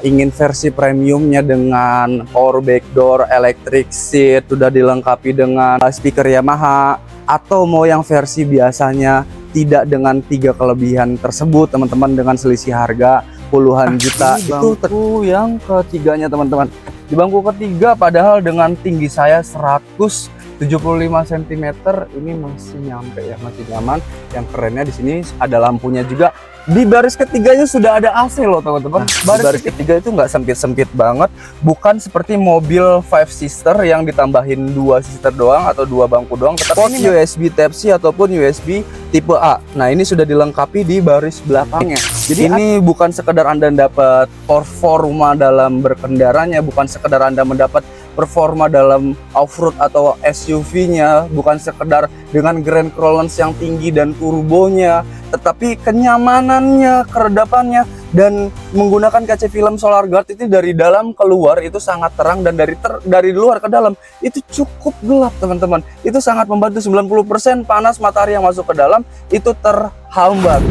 ingin versi premiumnya dengan power backdoor, electric seat, sudah dilengkapi dengan speaker Yamaha, atau mau yang versi biasanya tidak dengan 3 kelebihan tersebut teman-teman, dengan selisih harga puluhan juta. Itu bangku yang ketiganya teman-teman. Di bangku ketiga padahal dengan tinggi saya 175 cm ini masih nyampe ya, masih nyaman. Yang kerennya di sini ada lampunya juga. Di baris ketiganya sudah ada AC loh teman-teman. Baris ketiga itu nggak sempit-sempit banget, bukan seperti mobil 5 sister yang ditambahin 2 sister doang atau 2 bangku doang, tetapi port USB Type-C ataupun USB tipe A. Nah, ini sudah dilengkapi di baris belakangnya. Jadi ini bukan sekedar Anda dapat performa dalam berkendaranya, bukan sekedar Anda mendapat performa dalam off-road atau SUV-nya, bukan sekedar dengan grand clearance yang tinggi dan turbonya, tetapi kenyamanannya, keredapannya, dan menggunakan kaca film solar guard itu dari dalam keluar itu sangat terang, dan dari luar ke dalam itu cukup gelap teman-teman. Itu sangat membantu. 90% panas matahari yang masuk ke dalam itu terhambat.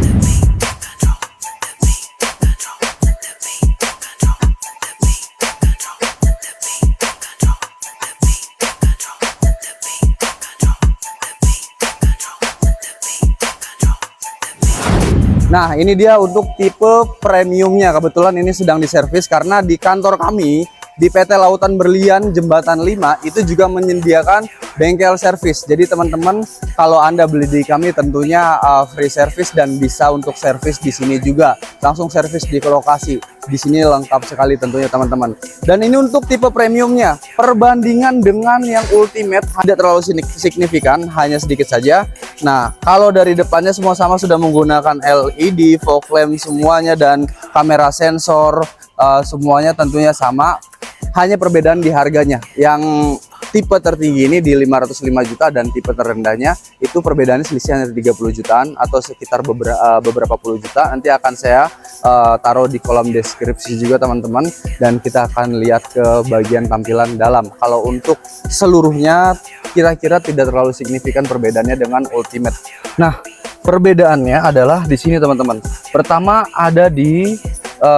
Nah, ini dia untuk tipe premiumnya. Kebetulan ini sedang diservis karena di kantor kami di PT Lautan Berlian Jembatan 5 itu juga menyediakan bengkel servis. Jadi teman-teman kalau Anda beli di kami tentunya free service dan bisa untuk servis di sini juga. Langsung servis di lokasi. Di sini lengkap sekali tentunya teman-teman. Dan ini untuk tipe premiumnya. Perbandingan dengan yang ultimate tidak terlalu signifikan, hanya sedikit saja. Nah, kalau dari depannya semua sama, sudah menggunakan LED, fog lamp semuanya, dan kamera sensor semuanya tentunya sama. Hanya perbedaan di harganya. Yang tipe tertinggi ini di 505 juta dan tipe terendahnya itu perbedaannya selisihnya 30 jutaan atau sekitar beberapa puluh juta. Nanti akan saya taruh di kolom deskripsi juga teman-teman, dan kita akan lihat ke bagian tampilan dalam. Kalau untuk seluruhnya kira-kira tidak terlalu signifikan perbedaannya dengan ultimate. Nah, perbedaannya adalah di sini teman-teman. Pertama ada di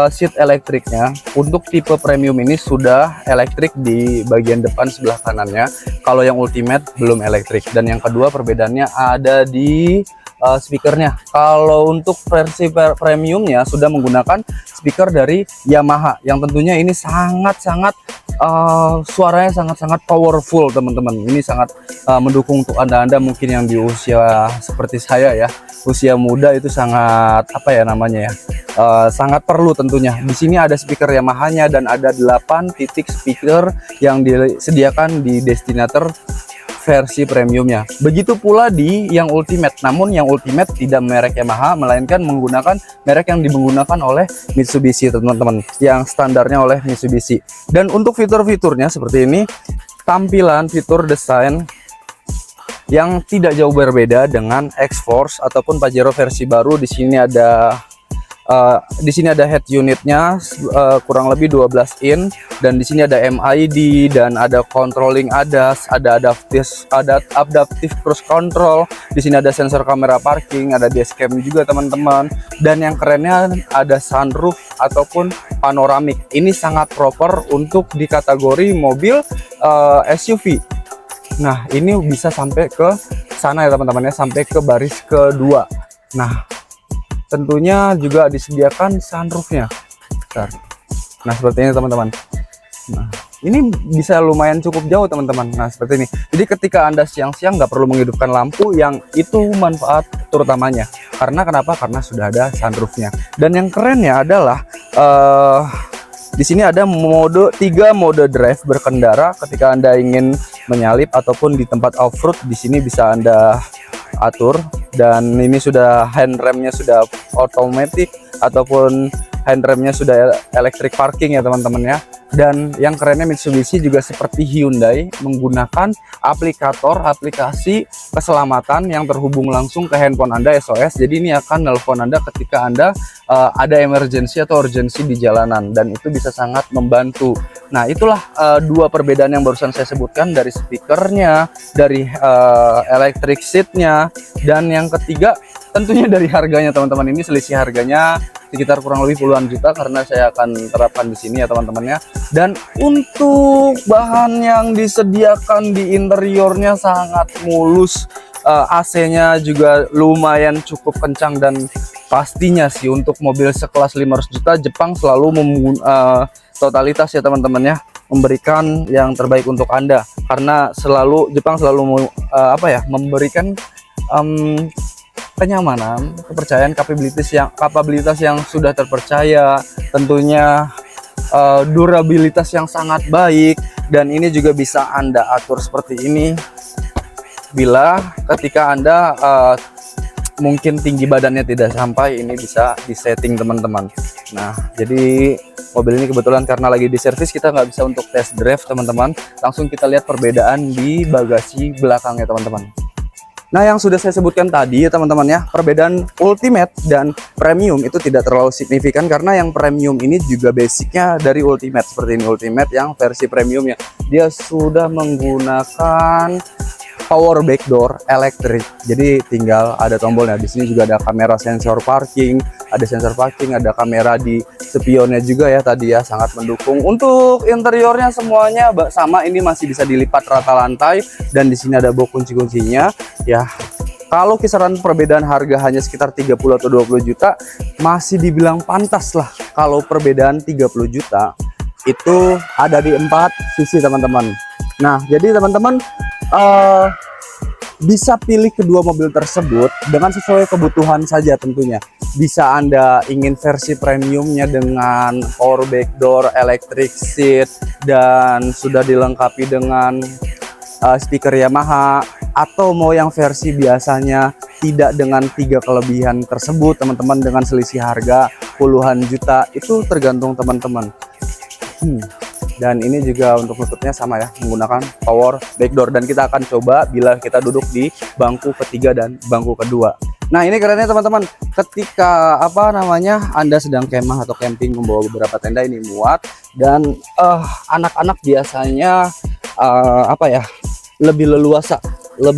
seat elektriknya. Untuk tipe premium ini sudah elektrik di bagian depan sebelah kanannya. Kalau yang ultimate belum elektrik. Dan yang kedua perbedaannya ada di speakernya. Kalau untuk versi premiumnya sudah menggunakan speaker dari Yamaha, yang tentunya ini sangat-sangat suaranya sangat-sangat powerful teman-teman. Ini sangat mendukung untuk anda mungkin yang di usia seperti saya ya, usia muda itu sangat apa ya namanya ya, sangat perlu tentunya. Di sini ada speaker Yamaha-nya dan ada 8 titik speaker yang disediakan di destinator versi premiumnya. Begitu pula di yang ultimate. Namun yang ultimate tidak merek Yamaha, melainkan menggunakan merek yang digunakan oleh Mitsubishi teman-teman, yang standarnya oleh Mitsubishi. Dan untuk fitur-fiturnya seperti ini, tampilan fitur desain yang tidak jauh berbeda dengan X-Force ataupun Pajero versi baru. Di sini ada head unitnya kurang lebih 12 in, dan di sini ada MID dan ada controlling ADAS, ada adaptive cruise control. Di sini ada sensor kamera parking, ada dashcam juga teman-teman, dan yang kerennya ada sunroof ataupun panoramik. Ini sangat proper untuk di kategori mobil SUV. Nah, ini bisa sampai ke sana ya teman-teman ya, sampai ke baris kedua. Nah, tentunya juga disediakan sunroofnya. Nah, seperti ini teman-teman. Nah, ini bisa lumayan cukup jauh teman-teman. Nah, seperti ini. Jadi ketika Anda siang-siang nggak perlu menghidupkan lampu, yang itu manfaat terutamanya. Karena kenapa? Karena sudah ada sunroofnya. Dan yang kerennya adalah di sini ada 3 mode drive berkendara. Ketika Anda ingin menyalip ataupun di tempat off-road, di sini bisa Anda atur. Dan ini sudah handremnya sudah otomatis ataupun handremnya sudah electric parking ya teman-teman ya. Dan yang kerennya Mitsubishi juga seperti Hyundai menggunakan aplikasi keselamatan yang terhubung langsung ke handphone Anda, SOS. Jadi ini akan nelpon Anda ketika Anda ada emergency atau urgensi di jalanan, dan itu bisa sangat membantu. Nah, itulah 2 perbedaan yang barusan saya sebutkan, dari speakernya, dari electric seatnya, dan yang ketiga tentunya dari harganya teman-teman. Ini selisih harganya sekitar kurang lebih puluhan juta karena saya akan terapkan di sini ya teman-temannya. Dan untuk bahan yang disediakan di interiornya sangat mulus, AC-nya juga lumayan cukup kencang, dan pastinya sih untuk mobil sekelas 500 juta Jepang selalu totalitas ya teman-teman ya, memberikan yang terbaik untuk Anda, karena Jepang selalu memberikan kenyamanan, kepercayaan, kapabilitas yang sudah terpercaya, tentunya durabilitas yang sangat baik. Dan ini juga bisa Anda atur seperti ini bila ketika Anda mungkin tinggi badannya tidak sampai, ini bisa disetting teman-teman. Nah, jadi mobil ini kebetulan karena lagi di servis, kita nggak bisa untuk test drive teman-teman. Langsung kita lihat perbedaan di bagasi belakangnya teman-teman. Nah, yang sudah saya sebutkan tadi ya teman-teman ya, perbedaan Ultimate dan Premium itu tidak terlalu signifikan, karena yang Premium ini juga basicnya dari Ultimate. Seperti ini Ultimate yang versi Premiumnya, dia sudah menggunakan power backdoor elektrik. Jadi tinggal ada tombolnya. Di sini juga ada kamera sensor parking, ada kamera di spionnya juga ya tadi ya, sangat mendukung. Untuk interiornya semuanya sama, ini masih bisa dilipat rata lantai, dan di sini ada box kunci-kuncinya ya. Kalau kisaran perbedaan harga hanya sekitar 30 atau 20 juta, masih dibilang pantas lah. Kalau perbedaan 30 juta itu ada di 4 sisi teman-teman. Nah, jadi teman-teman bisa pilih kedua mobil tersebut dengan sesuai kebutuhan saja tentunya. Bisa Anda ingin versi premiumnya dengan power backdoor, electric seat, dan sudah dilengkapi dengan stiker Yamaha, atau mau yang versi biasanya tidak dengan 3 kelebihan tersebut teman-teman, dengan selisih harga puluhan juta, itu tergantung teman-teman. Dan ini juga untuk nutupnya sama ya, menggunakan power backdoor, dan kita akan coba bila kita duduk di bangku ketiga dan bangku kedua. Nah, ini kerennya teman-teman, ketika Anda sedang kemah atau camping membawa beberapa tenda, ini muat. Dan anak-anak biasanya lebih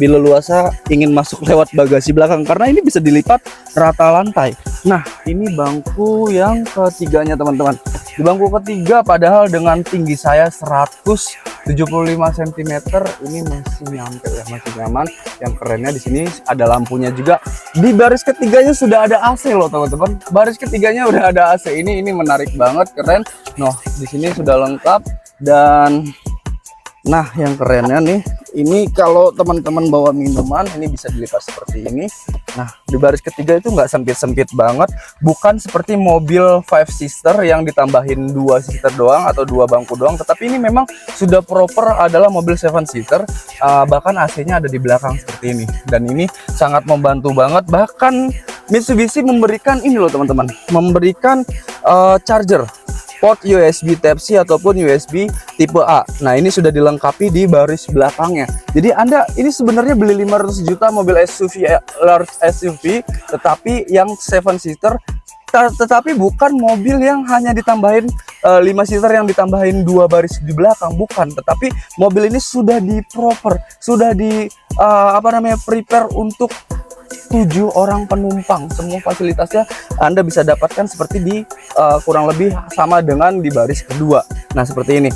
leluasa ingin masuk lewat bagasi belakang, karena ini bisa dilipat rata lantai. Nah, ini bangku yang ketiganya teman-teman. Di bangku ketiga, padahal dengan tinggi saya 175 cm, ini masih nyampe ya, masih nyaman. Yang kerennya di sini ada lampunya juga. Di baris ketiganya sudah ada AC loh teman-teman. Baris ketiganya udah ada AC. Ini menarik banget, keren. Nah, di sini sudah lengkap. Dan nah, yang kerennya nih, ini kalau teman-teman bawa minuman, ini bisa dilipat seperti ini. Nah, di baris ketiga itu nggak sempit-sempit banget, bukan seperti mobil 5-seater yang ditambahin 2 seater doang atau 2 bangku doang, tetapi ini memang sudah proper adalah mobil 7-seater. Bahkan AC-nya ada di belakang seperti ini, dan ini sangat membantu banget. Bahkan Mitsubishi memberikan ini loh teman-teman, memberikan charger port USB Type-C ataupun USB tipe A. Nah, ini sudah dilengkapi di baris belakangnya. Jadi Anda ini sebenarnya beli 500 juta mobil SUV, large SUV, tetapi yang 7-seater, tetapi bukan mobil yang hanya ditambahin 5-seater yang ditambahin 2 baris di belakang, bukan. Tetapi mobil ini sudah sudah di prepare untuk 7 orang penumpang. Semua fasilitasnya Anda bisa dapatkan seperti di kurang lebih sama dengan di baris kedua. Nah, seperti ini.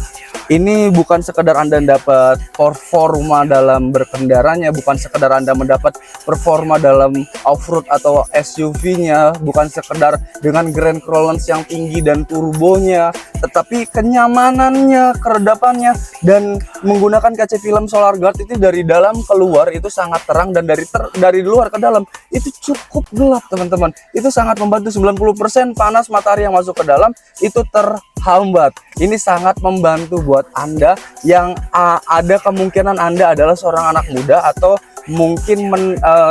Ini bukan sekedar Anda dapat performa dalam berkendaranya, bukan sekedar Anda mendapat performa dalam off-road atau SUV-nya, bukan sekedar dengan grand clearance yang tinggi dan turbonya, tetapi kenyamanannya, keredapannya, dan menggunakan kaca film solar guard itu dari dalam keluar itu sangat terang, dan dari luar ke dalam itu cukup gelap teman-teman. Itu sangat membantu. 90% panas matahari yang masuk ke dalam itu terhambat. Ini sangat membantu buat Anda yang ada kemungkinan Anda adalah seorang anak muda atau mungkin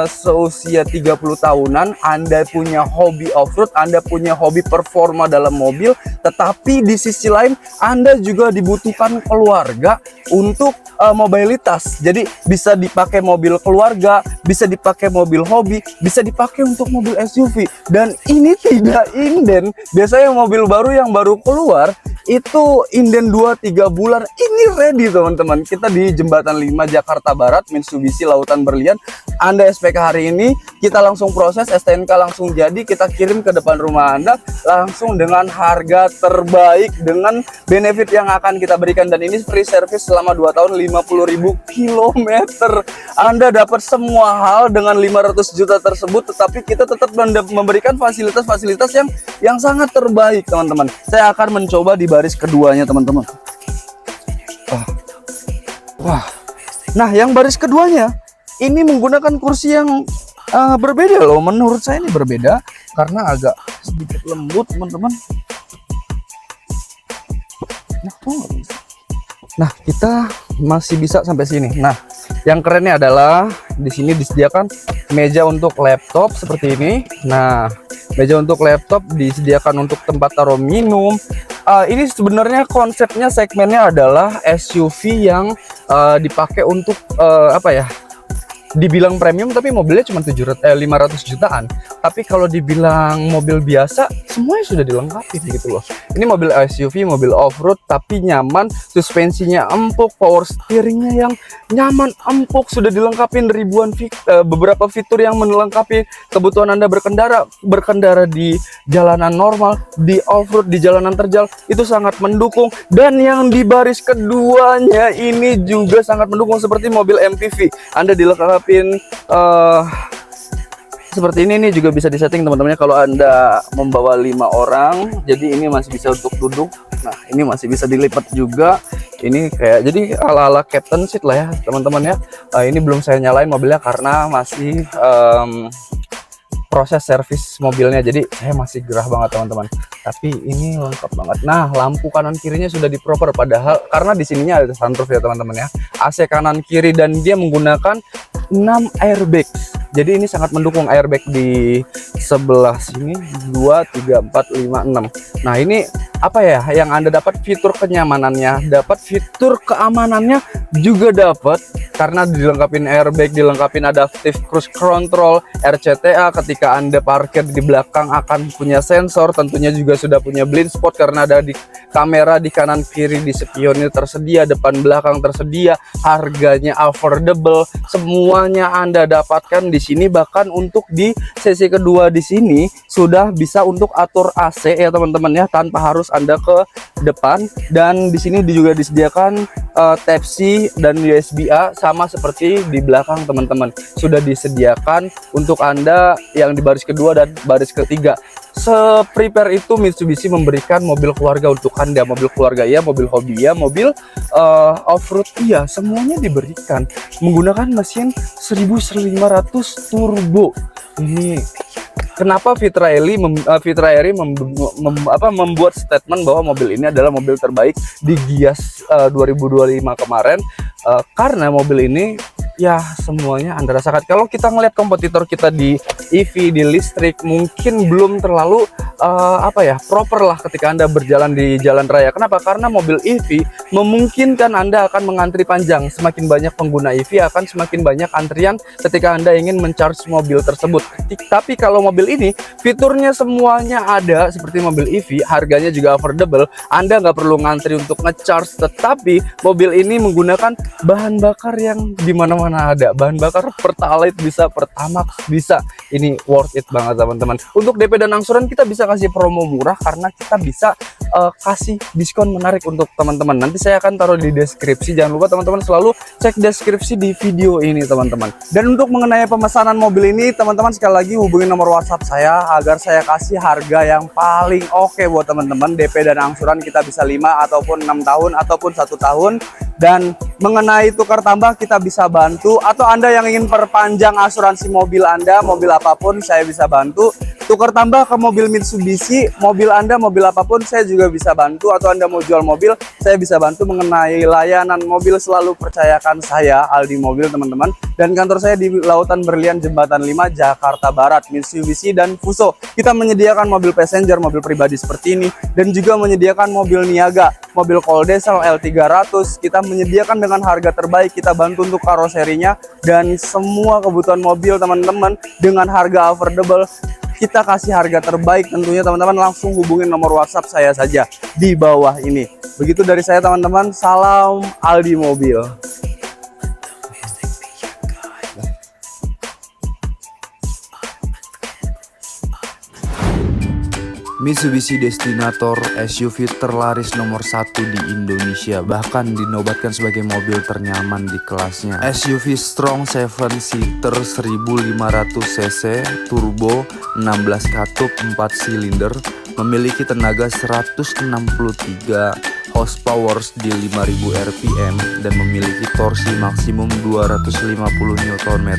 seusia 30 tahunan, Anda punya hobi off-road, Anda punya hobi performa dalam mobil, tetapi di sisi lain Anda juga dibutuhkan keluarga untuk mobilitas. Jadi bisa dipakai mobil keluarga, bisa dipakai mobil hobi, bisa dipakai untuk mobil SUV. Dan ini tidak inden. Biasanya mobil baru yang baru keluar itu inden 2-3 bulan. Ini ready teman-teman. Kita di Jembatan 5 Jakarta Barat, Mitsubishi Lautan Berlian. Anda SPK hari ini, kita langsung proses, STNK langsung jadi, kita kirim ke depan rumah Anda langsung dengan harga terbaik, dengan benefit yang akan kita berikan. Dan ini free service selama 2 tahun, 50.000 kilometer. Anda dapat semua hal dengan 500 juta tersebut, tetapi kita tetap memberikan fasilitas-fasilitas yang sangat terbaik teman-teman. Saya akan mencoba di baris keduanya teman-teman. Wah. Nah, yang baris keduanya ini menggunakan kursi yang berbeda loh. Menurut saya ini berbeda karena agak sedikit lembut teman-teman. Nah, kita masih bisa sampai sini. Nah, yang kerennya adalah di sini disediakan meja untuk laptop seperti ini. Nah, meja untuk laptop disediakan untuk tempat taruh minum. Ini sebenarnya konsepnya, segmennya adalah SUV yang dipakai untuk apa ya? Dibilang premium tapi mobilnya cuma 500 jutaan. Tapi kalau dibilang mobil biasa semuanya sudah dilengkapi gitu loh. Ini mobil SUV, mobil off-road tapi nyaman, suspensinya empuk, power steeringnya yang nyaman, empuk, sudah dilengkapi ribuan beberapa fitur yang melengkapi kebutuhan Anda berkendara di jalanan normal, di off-road, di jalanan terjal, itu sangat mendukung. Dan yang di baris keduanya ini juga sangat mendukung seperti mobil MPV. Anda dilengkapi seperti ini juga bisa disetting teman-teman kalau Anda membawa 5 orang, jadi ini masih bisa untuk duduk. Nah, ini masih bisa dilipat juga. Ini kayak jadi ala-ala captain seat lah ya teman-teman ya. Ini belum saya nyalain mobilnya karena masih proses servis mobilnya, jadi saya masih gerah banget teman-teman. Tapi ini lengkap banget. Nah, lampu kanan kirinya sudah diproper, padahal karena di sininya ada sunroof ya teman-teman ya. AC kanan kiri dan dia menggunakan 6 airbag. Jadi ini sangat mendukung airbag di sebelah sini 2, 3, 4, 5, 6. Nah, ini apa ya yang Anda dapat? Fitur kenyamanannya, dapat fitur keamanannya juga dapat karena dilengkapin airbag, dilengkapin adaptive cruise control, RCTA. Ketika Anda parkir di belakang akan punya sensor, tentunya juga sudah punya blind spot karena ada di kamera di kanan kiri, di spionnya tersedia, depan belakang tersedia, harganya affordable, semuanya Anda dapatkan di sini. Bahkan untuk di sesi kedua di sini sudah bisa untuk atur AC ya teman-teman ya, tanpa harus Anda ke depan. Dan di sini juga disediakan Type-C dan USB-A sama seperti di belakang teman-teman. Sudah disediakan untuk Anda yang di baris kedua dan baris ketiga. Se-prepare itu Mitsubishi memberikan mobil keluarga untuk Anda. Mobil keluarga ya, mobil hobi ya, mobil off-road iya, semuanya diberikan menggunakan mesin 1500 turbo. Ini kenapa Fitra Eri membuat statement bahwa mobil ini adalah mobil terbaik di Gias 2025 kemarin, karena mobil ini ya semuanya Anda rasakan. Kalau kita ngelihat kompetitor kita di EV, di listrik, mungkin belum terlalu proper lah ketika Anda berjalan di jalan raya. Kenapa? Karena mobil EV memungkinkan Anda akan mengantri panjang. Semakin banyak pengguna EV akan semakin banyak antrian ketika Anda ingin mencharge mobil tersebut. Tapi kalau mobil ini fiturnya semuanya ada seperti mobil EV, harganya juga affordable. Anda nggak perlu ngantri untuk ngecharge, tetapi mobil ini menggunakan bahan bakar yang dimana-mana ada. Bahan bakar Pertalite bisa, Pertamax bisa. Ini worth it banget teman-teman. Untuk DP dan angsuran kita bisa kasih promo murah karena kita bisa kasih diskon menarik untuk teman-teman. Nanti saya akan taruh di deskripsi. Jangan lupa teman-teman selalu cek deskripsi di video ini teman-teman. Dan untuk mengenai pemesanan mobil ini teman-teman sekali lagi hubungi nomor WhatsApp saya agar saya kasih harga yang paling oke buat teman-teman. DP dan angsuran kita bisa 5 ataupun 6 tahun ataupun 1 tahun. Dan mengenai tukar tambah kita bisa bantu, atau Anda yang ingin perpanjang asuransi mobil Anda, mobil apapun saya bisa bantu. tukar tambah ke mobil Mitsubishi, mobil Anda, mobil apapun saya juga bisa bantu, atau Anda mau jual mobil, saya bisa bantu mengenai layanan mobil. Selalu percayakan saya, Aldi Mobil, teman-teman. Dan kantor saya di Lautan Berlian Jembatan 5, Jakarta Barat. Mitsubishi dan Fuso. Kita menyediakan mobil passenger, mobil pribadi seperti ini, dan juga menyediakan mobil niaga, mobil cold diesel L300. Kita menyediakan dengan harga terbaik, kita bantu untuk karoserinya dan semua kebutuhan mobil teman-teman dengan harga affordable. Kita kasih harga terbaik tentunya teman-teman. Langsung hubungin nomor WhatsApp saya saja di bawah ini. Begitu dari saya teman-teman. Salam Aldi Mobil. Mitsubishi Destinator SUV terlaris nomor 1 di Indonesia, bahkan dinobatkan sebagai mobil ternyaman di kelasnya. SUV strong 7-seater 1500 cc, turbo, 16 katup, 4 silinder, memiliki tenaga 163 horsepower di 5000 rpm dan memiliki torsi maksimum 250 Nm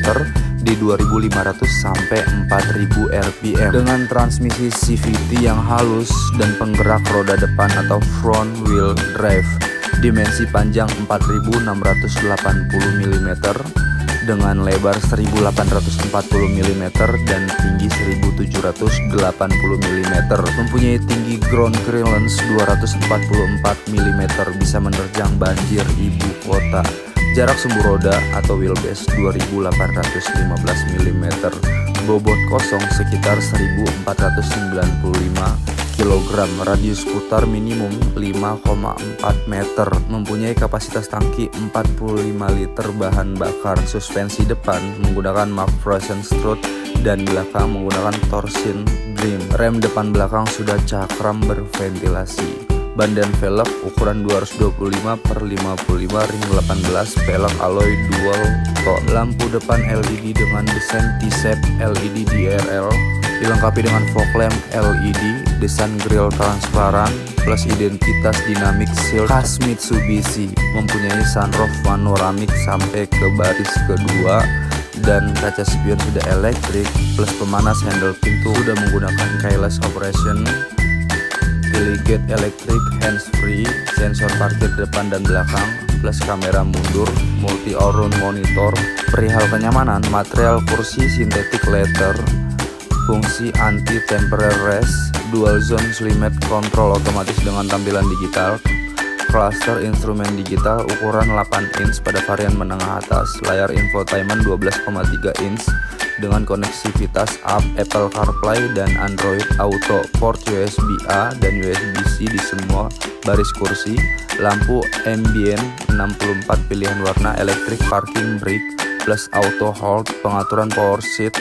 di 2500 sampai 4000 rpm dengan transmisi CVT yang halus dan penggerak roda depan atau front wheel drive. Dimensi panjang 4680 mm dengan lebar 1840 mm dan tinggi 1780 mm. Mempunyai tinggi ground clearance 244 mm, bisa menerjang banjir ibu kota. Jarak sumbu roda atau wheelbase 2815 mm. Bobot kosong sekitar 1495 kg. Radius putar minimum 5,4 meter. Mempunyai kapasitas tangki 45 liter bahan bakar. Suspensi depan menggunakan McPherson strut dan belakang menggunakan torsion beam. Rem depan belakang sudah cakram berventilasi. Ban dan velg ukuran 225/55 ring 18, pelek alloy dual tone. Lampu depan LED dengan desain T-shape LED DRL, dilengkapi dengan fog lamp LED, desain grill transparan, plus identitas dynamic shield khas Mitsubishi. Mempunyai sunroof panoramik sampai ke baris kedua dan kaca spion sudah elektrik, plus pemanas handle pintu sudah menggunakan keyless operation, gate elektrik, hands free, sensor parkir depan dan belakang, plus kamera mundur, multi all-round monitor. Perihal kenyamanan, material kursi sintetik leather, fungsi anti temporary rest, dual zone climate control otomatis dengan tampilan digital, cluster instrumen digital ukuran 8 inch pada varian menengah atas, layar infotainment 12,3 inch dengan konektivitas Apple CarPlay dan Android Auto, port USB-A dan USB-C di semua baris kursi, lampu ambient 64 pilihan warna, electric parking brake plus auto hold, pengaturan power seat,